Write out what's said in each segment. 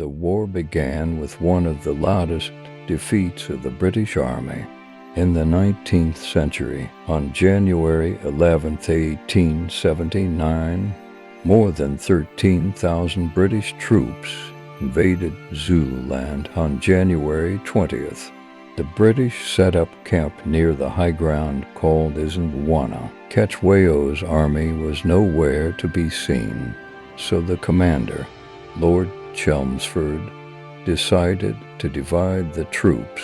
The war began with one of the loudest defeats of the British Army. In the 19th century, on January 11, 1879, more than 13,000 British troops invaded Zululand on January 20th. The British set up camp near the high ground called Isandlwana. Cetshwayo's army was nowhere to be seen, so the commander, Lord Chelmsford, decided to divide the troops.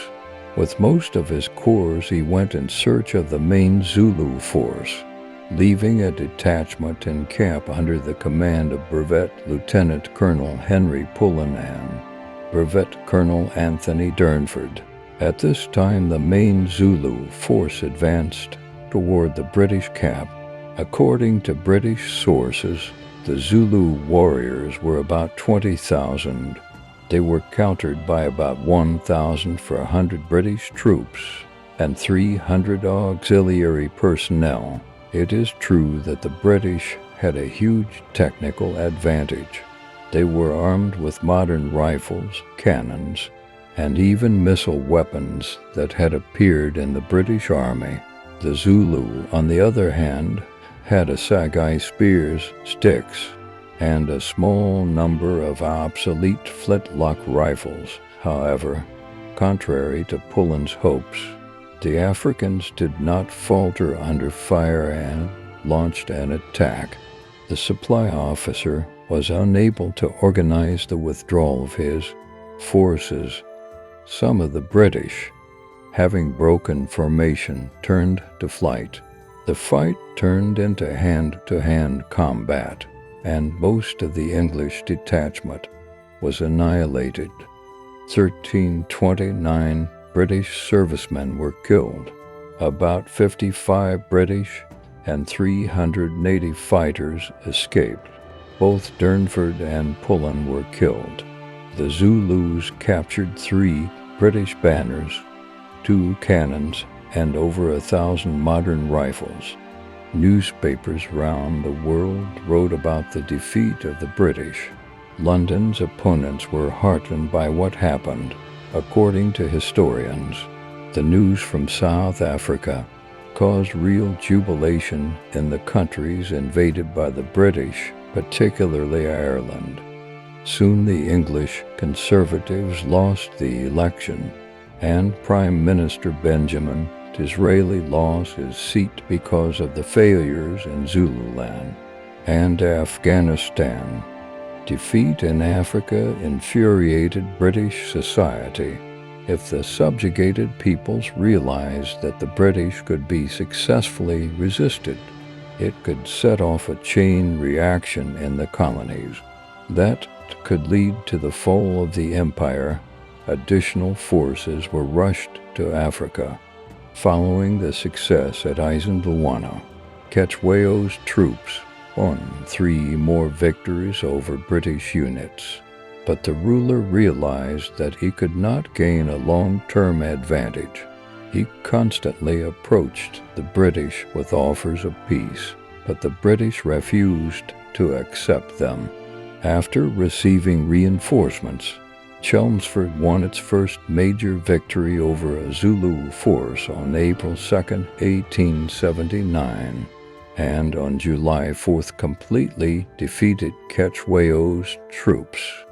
With most of his corps, he went in search of the main Zulu force, leaving a detachment in camp under the command of Brevet Lieutenant Colonel Henry Pullen and Brevet Colonel Anthony Durnford. At this time, the main Zulu force advanced toward the British camp. According to British sources, the Zulu warriors were about 20,000. They were countered by about 1,000 for 100 British troops and 300 auxiliary personnel. It is true that the British had a huge technical advantage. They were armed with modern rifles, cannons, and even missile weapons that had appeared in the British Army. The Zulu, on the other hand, had assegai spears, sticks, and a small number of obsolete flintlock rifles. However, contrary to Pullen's hopes, the Africans did not falter under fire and launched an attack. The supply officer was unable to organize the withdrawal of his forces. Some of the British, having broken formation, turned to flight. The fight turned into hand-to-hand combat, and most of the English detachment was annihilated. 1,329 British servicemen were killed. About 55 British and 380 fighters escaped. Both Durnford and Pullen were killed. The Zulus captured 3 British banners, 2 cannons, and over 1,000 modern rifles. Newspapers round the world wrote about the defeat of the British. London's opponents were heartened by what happened. According to historians, the news from South Africa caused real jubilation in the countries invaded by the British, particularly Ireland. Soon the English Conservatives lost the election, and Prime Minister Benjamin Disraeli lost his seat because of the failures in Zululand and Afghanistan. Defeat in Africa infuriated British society. If the subjugated peoples realized that the British could be successfully resisted, it could set off a chain reaction in the colonies. That could lead to the fall of the empire. Additional forces were rushed to Africa. Following the success at Isandlwana, Cetshwayo's troops won 3 more victories over British units. But the ruler realized that he could not gain a long-term advantage. He constantly approached the British with offers of peace, but the British refused to accept them. After receiving reinforcements, Chelmsford won its first major victory over a Zulu force on April 2, 1879, and on July 4th completely defeated Cetshwayo's troops.